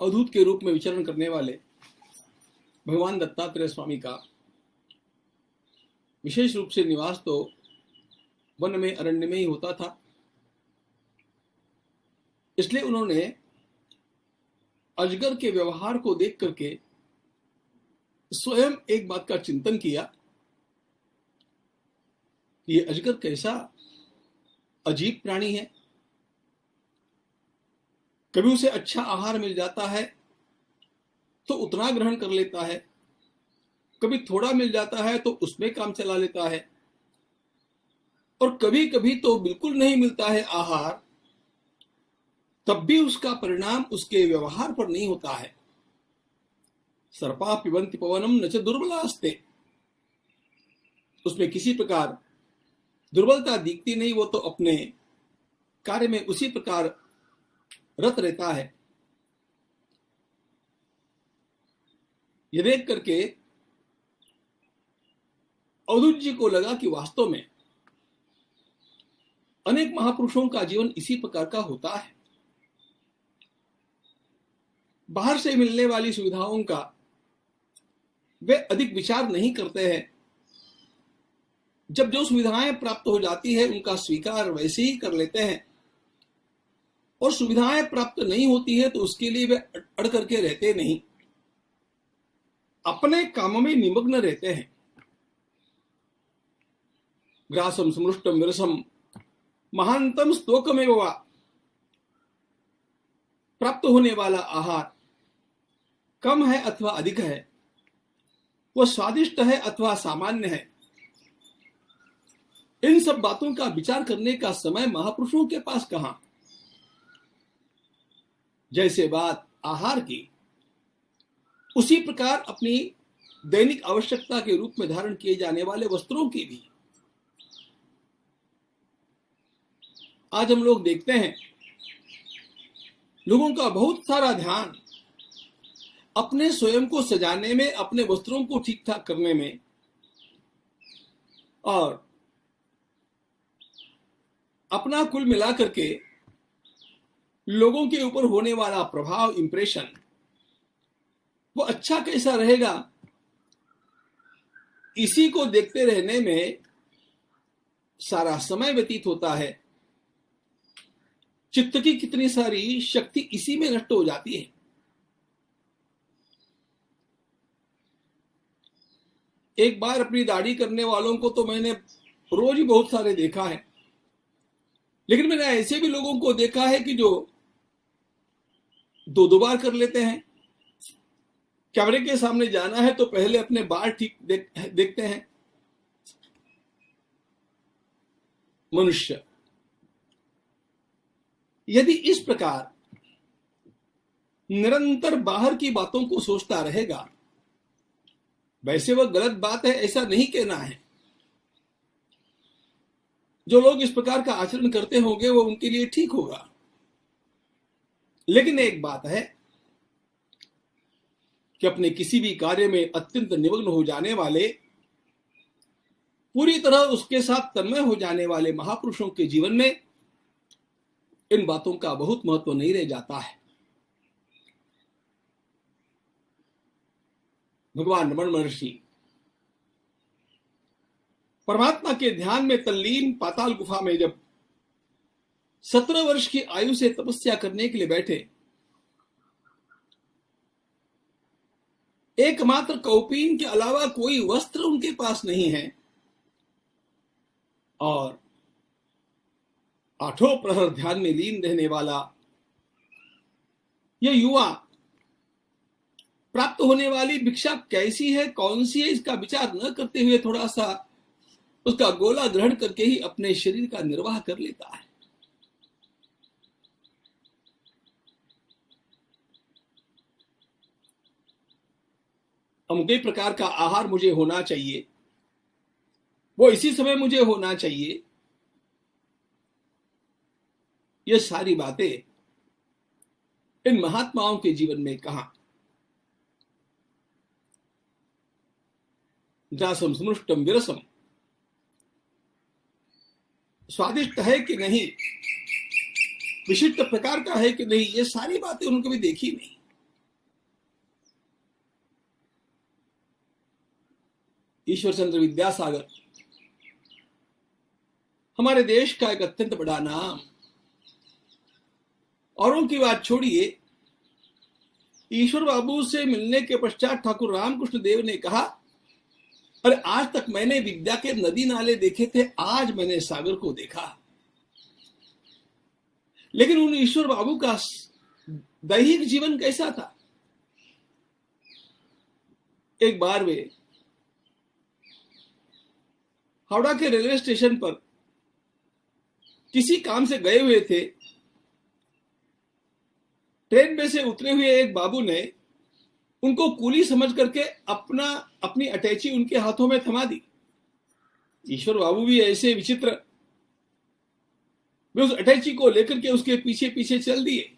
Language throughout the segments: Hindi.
अवधूत के रूप में विचरण करने वाले भगवान दत्तात्रेय स्वामी का विशेष रूप से निवास तो वन में, अरण्य में ही होता था। इसलिए उन्होंने अजगर के व्यवहार को देख करके स्वयं एक बात का चिंतन किया कि ये अजगर कैसा अजीब प्राणी है। कभी उसे अच्छा आहार मिल जाता है तो उतना ग्रहण कर लेता है, कभी थोड़ा मिल जाता है तो उसमें काम चला लेता है, और कभी कभी तो बिल्कुल नहीं मिलता है आहार, तब भी उसका परिणाम उसके व्यवहार पर नहीं होता है। सर्पा पिबंति पवनम न च दुर्बलास्ते, उसमें किसी प्रकार दुर्बलता दिखती नहीं, वो तो अपने कार्य में उसी प्रकार रत रहता है। यह देख करके अवधूत जी को लगा कि वास्तव में अनेक महापुरुषों का जीवन इसी प्रकार का होता है। बाहर से मिलने वाली सुविधाओं का वे अधिक विचार नहीं करते हैं। जब जो सुविधाएं प्राप्त हो जाती है उनका स्वीकार वैसे ही कर लेते हैं, और सुविधाएं प्राप्त नहीं होती है तो उसके लिए वे अड़ करके रहते नहीं, अपने काम में निमग्न रहते हैं। ग्रासम समृष्टम विरसम महांतम स्तोकमेव वा, प्राप्त होने वाला आहार कम है अथवा अधिक है, वह स्वादिष्ट है अथवा सामान्य है, इन सब बातों का विचार करने का समय महापुरुषों के पास कहां। जैसे बात आहार की, उसी प्रकार अपनी दैनिक आवश्यकता के रूप में धारण किए जाने वाले वस्त्रों की भी। आज हम लोग देखते हैं लोगों का बहुत सारा ध्यान अपने स्वयं को सजाने में, अपने वस्त्रों को ठीक ठाक करने में, और अपना कुल मिला करके लोगों के ऊपर होने वाला प्रभाव, इंप्रेशन, वो अच्छा कैसा रहेगा, इसी को देखते रहने में सारा समय व्यतीत होता है। चित्त की कितनी सारी शक्ति इसी में नष्ट हो जाती है। एक बार अपनी दाढ़ी करने वालों को तो मैंने रोज ही बहुत सारे देखा है, लेकिन मैंने ऐसे भी लोगों को देखा है कि जो दो बार कर लेते हैं। कैमरे के सामने जाना है तो पहले अपने बाल ठीक देखते हैं। मनुष्य यदि इस प्रकार निरंतर बाहर की बातों को सोचता रहेगा, वैसे वह गलत बात है ऐसा नहीं कहना है। जो लोग इस प्रकार का आचरण करते होंगे वो उनके लिए ठीक होगा, लेकिन एक बात है कि अपने किसी भी कार्य में अत्यंत निमग्न हो जाने वाले, पूरी तरह उसके साथ तन्मय हो जाने वाले महापुरुषों के जीवन में इन बातों का बहुत महत्व नहीं रह जाता है। भगवान रमण महर्षि परमात्मा के ध्यान में तल्लीन पाताल गुफा में जब 17 वर्ष की आयु से तपस्या करने के लिए बैठे, एकमात्र कौपीन के अलावा कोई वस्त्र उनके पास नहीं है, और 8 प्रहर ध्यान में लीन रहने वाला यह युवा प्राप्त होने वाली भिक्षा कैसी है, कौन सी है, इसका विचार न करते हुए थोड़ा सा उसका गोला ग्रहण करके ही अपने शरीर का निर्वाह कर लेता है। अमुक प्रकार का आहार मुझे होना चाहिए, वो इसी समय मुझे होना चाहिए, ये सारी बातें इन महात्माओं के जीवन में कहां। ग्रासम समृष्टम विरसम, स्वादिष्ट है कि नहीं, विशिष्ट प्रकार का है कि नहीं, ये सारी बातें उनको भी देखी नहीं। ईश्वरचंद्र विद्यासागर हमारे देश का एक अत्यंत बड़ा नाम। औरों की बात छोड़िए, ईश्वर बाबू से मिलने के पश्चात ठाकुर रामकृष्ण देव ने कहा, अरे आज तक मैंने विद्या के नदी नाले देखे थे, आज मैंने सागर को देखा। लेकिन उन ईश्वर बाबू का दैहिक जीवन कैसा था? एक बार वे हावड़ा के रेलवे स्टेशन पर किसी काम से गए हुए थे। ट्रेन में से उतरे हुए एक बाबू ने उनको कूली समझ करके अपनी अटैची उनके हाथों में थमा दी। ईश्वर बाबू भी ऐसे विचित्र, वे उस अटैची को लेकर के उसके पीछे पीछे चल दिए।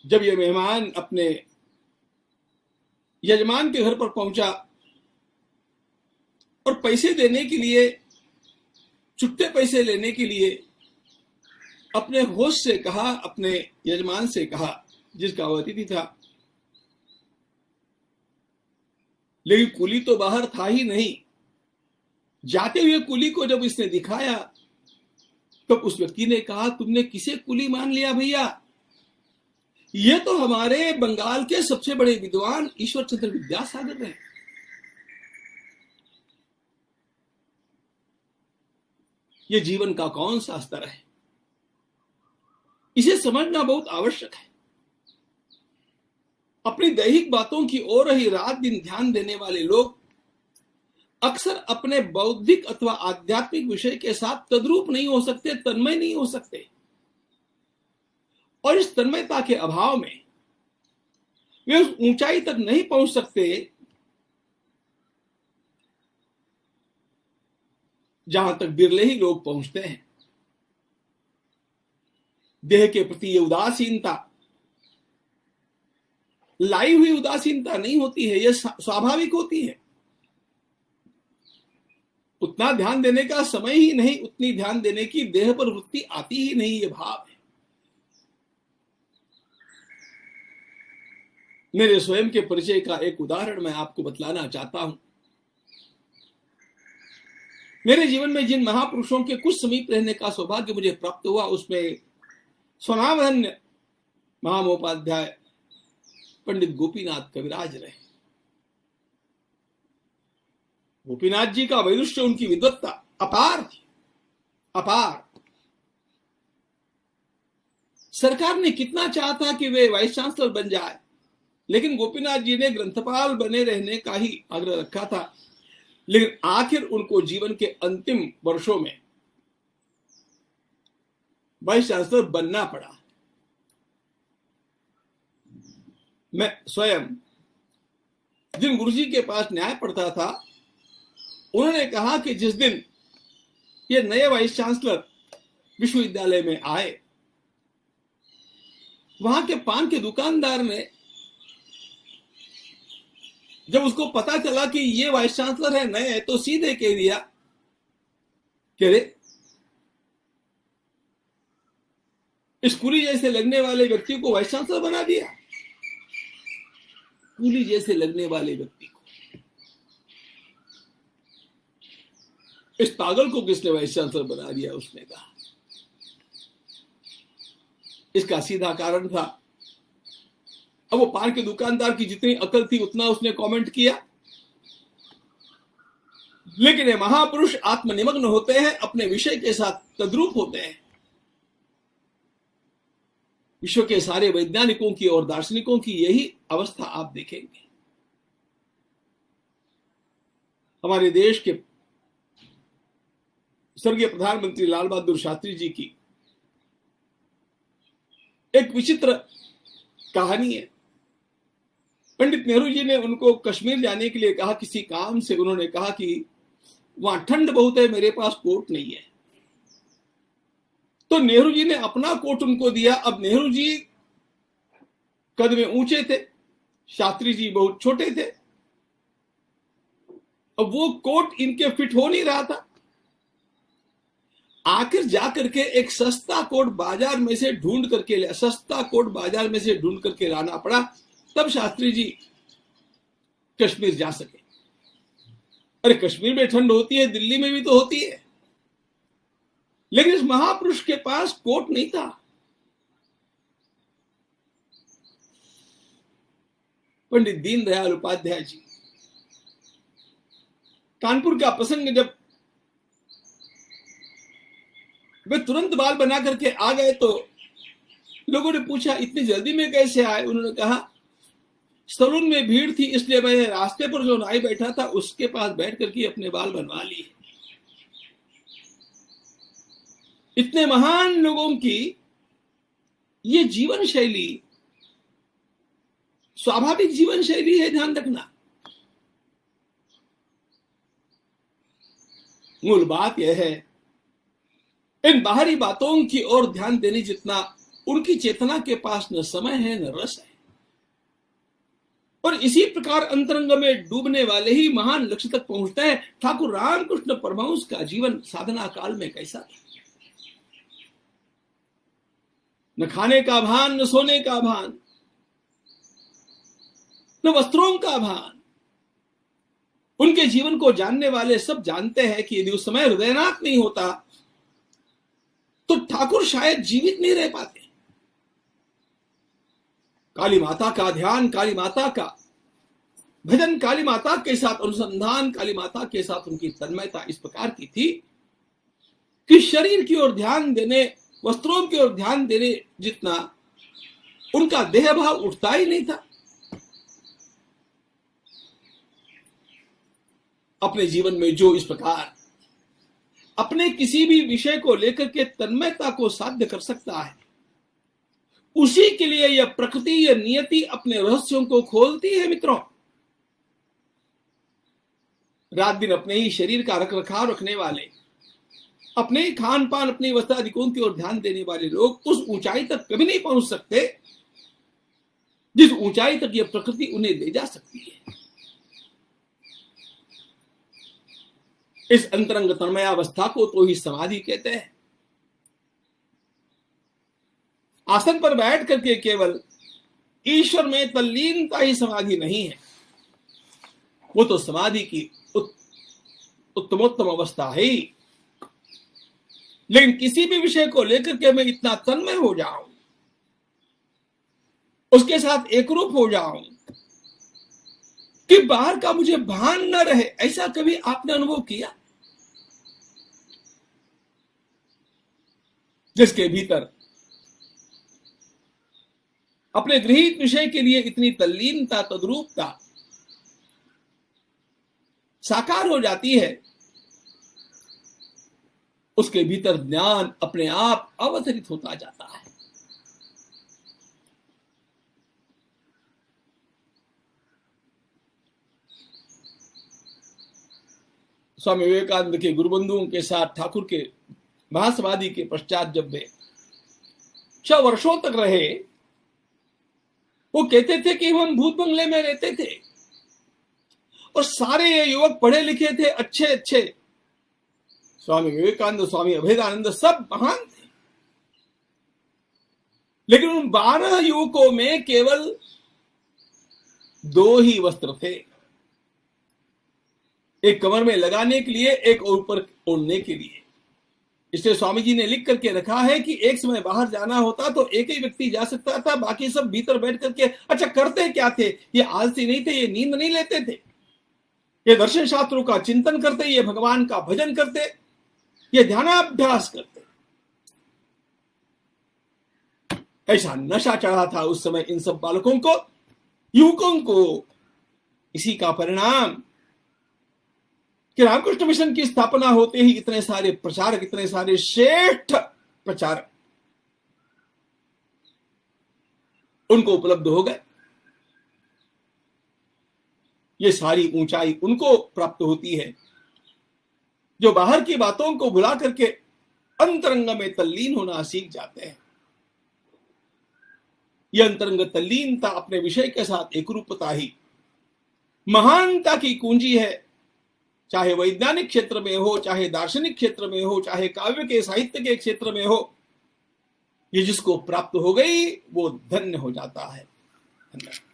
जब यह मेहमान अपने यजमान के घर पर पहुंचा और पैसे देने के लिए, छुट्टे पैसे लेने के लिए अपने होस्ट से कहा, अपने यजमान से कहा जिसका वो अतिथि था, लेकिन कुली तो बाहर था ही नहीं। जाते हुए कुली को जब इसने दिखाया तब उस व्यक्ति ने कहा, तुमने किसे कुली मान लिया भैया? ये तो हमारे बंगाल के सबसे बड़े विद्वान ईश्वरचंद्र विद्यासागर हैं। ये जीवन का कौन सा स्तर है, इसे समझना बहुत आवश्यक है। अपनी दैहिक बातों की ओर ही रात दिन ध्यान देने वाले लोग अक्सर अपने बौद्धिक अथवा आध्यात्मिक विषय के साथ तद्रूप नहीं हो सकते, तन्मय नहीं हो सकते, और इस तन्मयता के अभाव में वे उस ऊंचाई तक नहीं पहुंच सकते जहां तक बिरले ही लोग पहुंचते हैं। देह के प्रति ये उदासीनता लाई हुई उदासीनता नहीं होती है, यह स्वाभाविक होती है। उतना ध्यान देने का समय ही नहीं, उतनी ध्यान देने की देह पर वृत्ति आती ही नहीं, ये भाव है। मेरे स्वयं के परिचय का एक उदाहरण मैं आपको बतलाना चाहता हूं। मेरे जीवन में जिन महापुरुषों के कुछ समीप रहने का सौभाग्य मुझे प्राप्त हुआ, उसमें स्वनामधन्य महामहोपाध्याय पंडित गोपीनाथ कविराज रहे। गोपीनाथ जी का वैदुष्य, उनकी विद्वत्ता अपार थी, अपार। सरकार ने कितना चाहा था कि वे वाइस चांसलर बन जाए, लेकिन गोपीनाथ जी ने ग्रंथपाल बने रहने का ही आग्रह रखा था। लेकिन आखिर उनको जीवन के अंतिम वर्षों में वाइस चांसलर बनना पड़ा। मैं स्वयं जिन गुरुजी के पास न्याय पढ़ता था, उन्होंने कहा कि जिस दिन ये नए वाइस चांसलर विश्वविद्यालय में आए, वहां के पान के दुकानदार ने जब उसको पता चला कि ये वाइस चांसलर है, नए है, तो सीधे कह दिया कि रे, इस कुली जैसे लगने वाले व्यक्ति को वाइस चांसलर बना दिया। कुली जैसे लगने वाले व्यक्ति को, इस पागल को किसने वाइस चांसलर बना दिया? उसने कहा। इसका सीधा कारण था, अब वो पान के दुकानदार की जितनी अकल थी उतना उसने कमेंट किया, लेकिन ये महापुरुष आत्मनिमग्न होते हैं, अपने विषय के साथ तद्रूप होते हैं। विश्व के सारे वैज्ञानिकों की और दार्शनिकों की यही अवस्था आप देखेंगे। हमारे देश के स्वर्गीय प्रधानमंत्री लाल बहादुर शास्त्री जी की एक विचित्र कहानी है। पंडित नेहरू जी ने उनको कश्मीर जाने के लिए कहा, किसी काम से। उन्होंने कहा कि वहां ठंड बहुत है, मेरे पास कोट नहीं है। तो नेहरू जी ने अपना कोट उनको दिया। अब नेहरू जी कद में ऊंचे थे, शास्त्री जी बहुत छोटे थे। अब वो कोट इनके फिट हो नहीं रहा था। आखिर जाकर के एक सस्ता कोट बाजार में से ढूंढ करके लाना पड़ा। तब शास्त्री जी कश्मीर जा सके। अरे कश्मीर में ठंड होती है, दिल्ली में भी तो होती है, लेकिन इस महापुरुष के पास कोट नहीं था। पंडित दीनदयाल उपाध्याय जी, कानपुर का प्रसंग जब वे तुरंत बाल बना करके आ गए तो लोगों ने पूछा इतनी जल्दी में कैसे आए। उन्होंने कहा सलून में भीड़ थी, इसलिए मैंने रास्ते पर जो नाई बैठा था उसके पास बैठ करके अपने बाल बनवा लिए। इतने महान लोगों की ये जीवन शैली स्वाभाविक जीवन शैली है, ध्यान रखना। मूल बात यह है इन बाहरी बातों की ओर ध्यान देने जितना उनकी चेतना के पास न समय है न रस है। और इसी प्रकार अंतरंग में डूबने वाले ही महान लक्ष्य तक पहुंचते हैं। ठाकुर रामकृष्ण परमहंस का जीवन साधना काल में कैसा था? न खाने का भान, न सोने का भान, न वस्त्रों का भान। उनके जीवन को जानने वाले सब जानते हैं कि यदि उस समय हृदयनाथ नहीं होता तो ठाकुर शायद जीवित नहीं रह पाते। काली माता का ध्यान, काली माता का भजन, काली माता के साथ अनुसंधान, काली माता के साथ उनकी तन्मयता इस प्रकार की थी कि शरीर की ओर ध्यान देने, वस्त्रों की ओर ध्यान देने जितना उनका देह भाव उठता ही नहीं था। अपने जीवन में जो इस प्रकार अपने किसी भी विषय को लेकर के तन्मयता को साध्य कर सकता है, उसी के लिए यह प्रकृति, यह नियति अपने रहस्यों को खोलती है। मित्रों, रात दिन अपने ही शरीर का रख रखाव रखने वाले, अपने खान पान, अपने वस्त्रादिकों की ओर ध्यान देने वाले लोग उस ऊंचाई तक कभी नहीं पहुंच सकते जिस ऊंचाई तक यह प्रकृति उन्हें ले जा सकती है। इस अंतरंग तन्मयावस्था को तो ही समाधि कहते हैं। आसन पर बैठ करके केवल ईश्वर में तल्लीनता ही समाधि नहीं है, वो तो समाधि की उत्तमोत्तम अवस्था है। लेकिन किसी भी विषय को लेकर के मैं इतना तन्मय हो जाऊं, उसके साथ एकरूप हो जाऊं कि बाहर का मुझे भान न रहे, ऐसा कभी आपने अनुभव किया? जिसके भीतर अपने गृहीत विषय के लिए इतनी तल्लीनता, तद्रूपता साकार हो जाती है, उसके भीतर ज्ञान अपने आप अवतरित होता जाता है। स्वामी विवेकानंद के गुरुबंधुओं के साथ ठाकुर के महासमाधि के पश्चात जब वे 6 वर्षों तक रहे, वो कहते थे कि हम भूत बंगले में रहते थे और सारे ये युवक पढ़े लिखे थे, अच्छे अच्छे। स्वामी विवेकानंद, स्वामी अभेदानंद सब महान थे, लेकिन उन 12 युवकों में केवल 2 ही वस्त्र थे, एक कमर में लगाने के लिए, एक ऊपर ओढ़ने के लिए। इसलिए स्वामी जी ने लिख करके रखा है कि एक समय बाहर जाना होता तो एक ही व्यक्ति जा सकता था, बाकी सब भीतर बैठ करके अच्छा करते क्या थे? ये आलसी नहीं थे, ये नींद नहीं लेते थे, ये दर्शन शास्त्रों का चिंतन करते, ये भगवान का भजन करते, ये ध्यानाभ्यास करते। ऐसा नशा चढ़ा था उस समय इन सब बालकों को, युवकों को। इसी का परिणाम कि रामकृष्ण मिशन की स्थापना होते ही इतने सारे प्रचारक, इतने सारे श्रेष्ठ प्रचारक उनको उपलब्ध हो गए। ये सारी ऊंचाई उनको प्राप्त होती है जो बाहर की बातों को भुला करके अंतरंग में तल्लीन होना सीख जाते हैं। यह अंतरंग तल्लीनता, अपने विषय के साथ एकरूपता ही महानता की कुंजी है। चाहे वैज्ञानिक क्षेत्र में हो, चाहे दार्शनिक क्षेत्र में हो, चाहे काव्य के साहित्य के क्षेत्र में हो, ये जिसको प्राप्त हो गई वो धन्य हो जाता है। धन्यवाद।